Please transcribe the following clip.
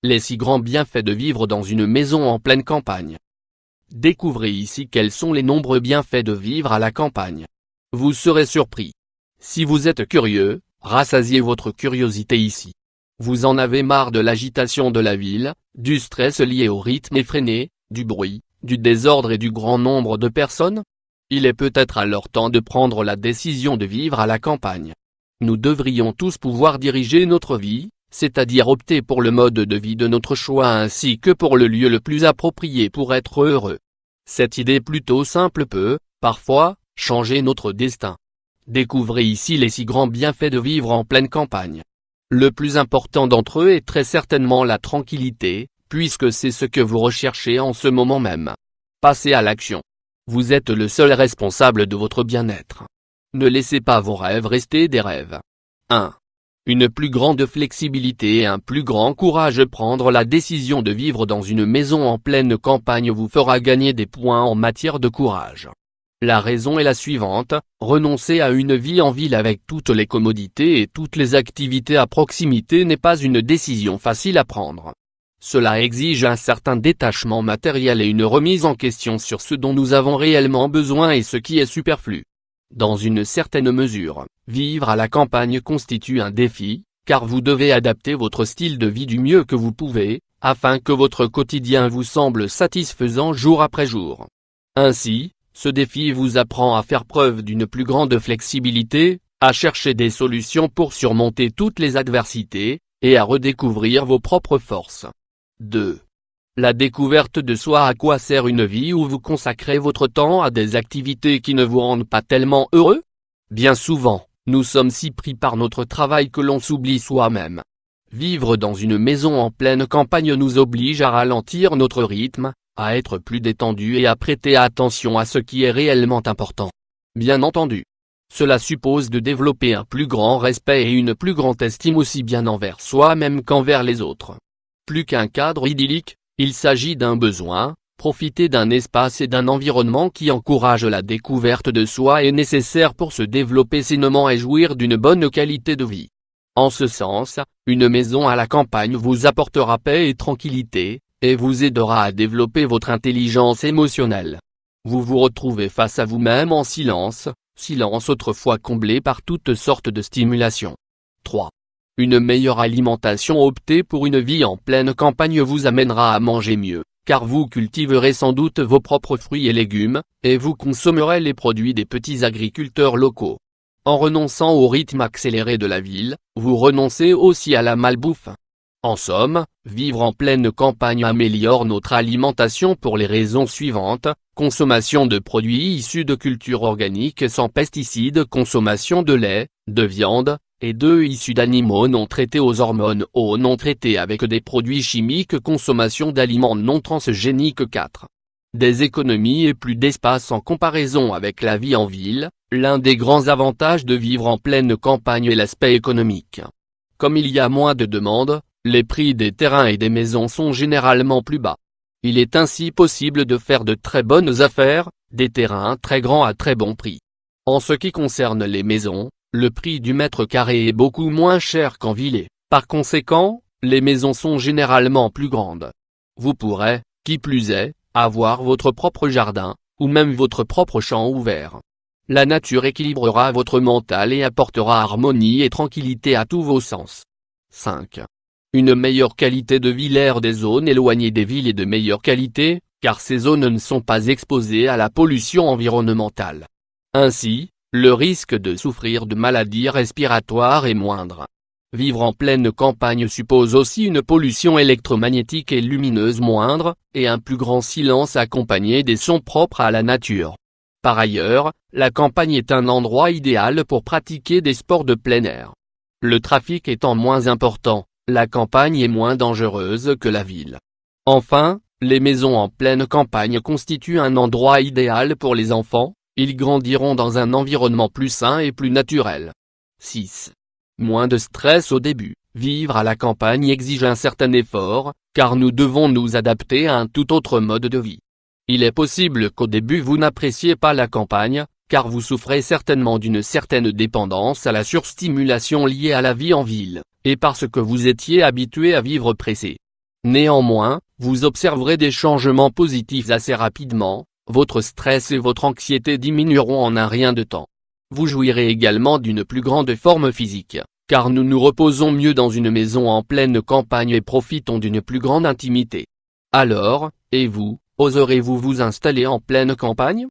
Les 6 grands bienfaits de vivre dans une maison en pleine campagne. Découvrez ici quels sont les nombreux bienfaits de vivre à la campagne. Vous serez surpris. Si vous êtes curieux, rassasiez votre curiosité ici. Vous en avez marre de l'agitation de la ville, du stress lié au rythme effréné, du bruit, du désordre et du grand nombre de personnes? Il est peut-être alors temps de prendre la décision de vivre à la campagne. Nous devrions tous pouvoir diriger notre vie, c'est-à-dire opter pour le mode de vie de notre choix ainsi que pour le lieu le plus approprié pour être heureux. Cette idée plutôt simple peut, parfois, changer notre destin. Découvrez ici les 6 grands bienfaits de vivre en pleine campagne. Le plus important d'entre eux est très certainement la tranquillité, puisque c'est ce que vous recherchez en ce moment même. Passez à l'action. Vous êtes le seul responsable de votre bien-être. Ne laissez pas vos rêves rester des rêves. 1. Une plus grande flexibilité et un plus grand courage. Prendre la décision de vivre dans une maison en pleine campagne vous fera gagner des points en matière de courage. La raison est la suivante, renoncer à une vie en ville avec toutes les commodités et toutes les activités à proximité n'est pas une décision facile à prendre. Cela exige un certain détachement matériel et une remise en question sur ce dont nous avons réellement besoin et ce qui est superflu. Dans une certaine mesure, vivre à la campagne constitue un défi, car vous devez adapter votre style de vie du mieux que vous pouvez, afin que votre quotidien vous semble satisfaisant jour après jour. Ainsi, ce défi vous apprend à faire preuve d'une plus grande flexibilité, à chercher des solutions pour surmonter toutes les adversités, et à redécouvrir vos propres forces. 2. La découverte de soi. À quoi sert une vie où vous consacrez votre temps à des activités qui ne vous rendent pas tellement heureux? Bien souvent, nous sommes si pris par notre travail que l'on s'oublie soi-même. Vivre dans une maison en pleine campagne nous oblige à ralentir notre rythme, à être plus détendu et à prêter attention à ce qui est réellement important. Bien entendu, cela suppose de développer un plus grand respect et une plus grande estime aussi bien envers soi-même qu'envers les autres. Plus qu'un cadre idyllique, il s'agit d'un besoin. Profiter d'un espace et d'un environnement qui encourage la découverte de soi est nécessaire pour se développer sainement et jouir d'une bonne qualité de vie. En ce sens, une maison à la campagne vous apportera paix et tranquillité, et vous aidera à développer votre intelligence émotionnelle. Vous vous retrouvez face à vous-même en silence, silence autrefois comblé par toutes sortes de stimulations. 3. Une meilleure alimentation. Opter pour une vie en pleine campagne vous amènera à manger mieux, car vous cultiverez sans doute vos propres fruits et légumes, et vous consommerez les produits des petits agriculteurs locaux. En renonçant au rythme accéléré de la ville, vous renoncez aussi à la malbouffe. En somme, vivre en pleine campagne améliore notre alimentation pour les raisons suivantes: consommation de produits issus de cultures organiques sans pesticides, consommation de lait, de viande, et d'œufs issus d'animaux non traités aux hormones ou non traités avec des produits chimiques, consommation d'aliments non transgéniques. 4. Des économies et plus d'espace en comparaison avec la vie en ville. L'un des grands avantages de vivre en pleine campagne est l'aspect économique. Comme il y a moins de demandes, les prix des terrains et des maisons sont généralement plus bas. Il est ainsi possible de faire de très bonnes affaires, des terrains très grands à très bon prix. En ce qui concerne les maisons, le prix du mètre carré est beaucoup moins cher qu'en ville. Par conséquent, les maisons sont généralement plus grandes. Vous pourrez, qui plus est, avoir votre propre jardin, ou même votre propre champ ouvert. La nature équilibrera votre mental et apportera harmonie et tranquillité à tous vos sens. 5. Une meilleure qualité de vie. L'air des zones éloignées des villes est de meilleure qualité, car ces zones ne sont pas exposées à la pollution environnementale. Ainsi, le risque de souffrir de maladies respiratoires est moindre. Vivre en pleine campagne suppose aussi une pollution électromagnétique et lumineuse moindre, et un plus grand silence accompagné des sons propres à la nature. Par ailleurs, la campagne est un endroit idéal pour pratiquer des sports de plein air. Le trafic étant moins important, la campagne est moins dangereuse que la ville. Enfin, les maisons en pleine campagne constituent un endroit idéal pour les enfants. Ils grandiront dans un environnement plus sain et plus naturel. 6. Moins de stress au début. Vivre à la campagne exige un certain effort, car nous devons nous adapter à un tout autre mode de vie. Il est possible qu'au début vous n'appréciez pas la campagne, car vous souffrez certainement d'une certaine dépendance à la surstimulation liée à la vie en ville, et parce que vous étiez habitué à vivre pressé. Néanmoins, vous observerez des changements positifs assez rapidement, votre stress et votre anxiété diminueront en un rien de temps. Vous jouirez également d'une plus grande forme physique, car nous nous reposons mieux dans une maison en pleine campagne et profitons d'une plus grande intimité. Alors, et vous, oserez-vous vous installer en pleine campagne ?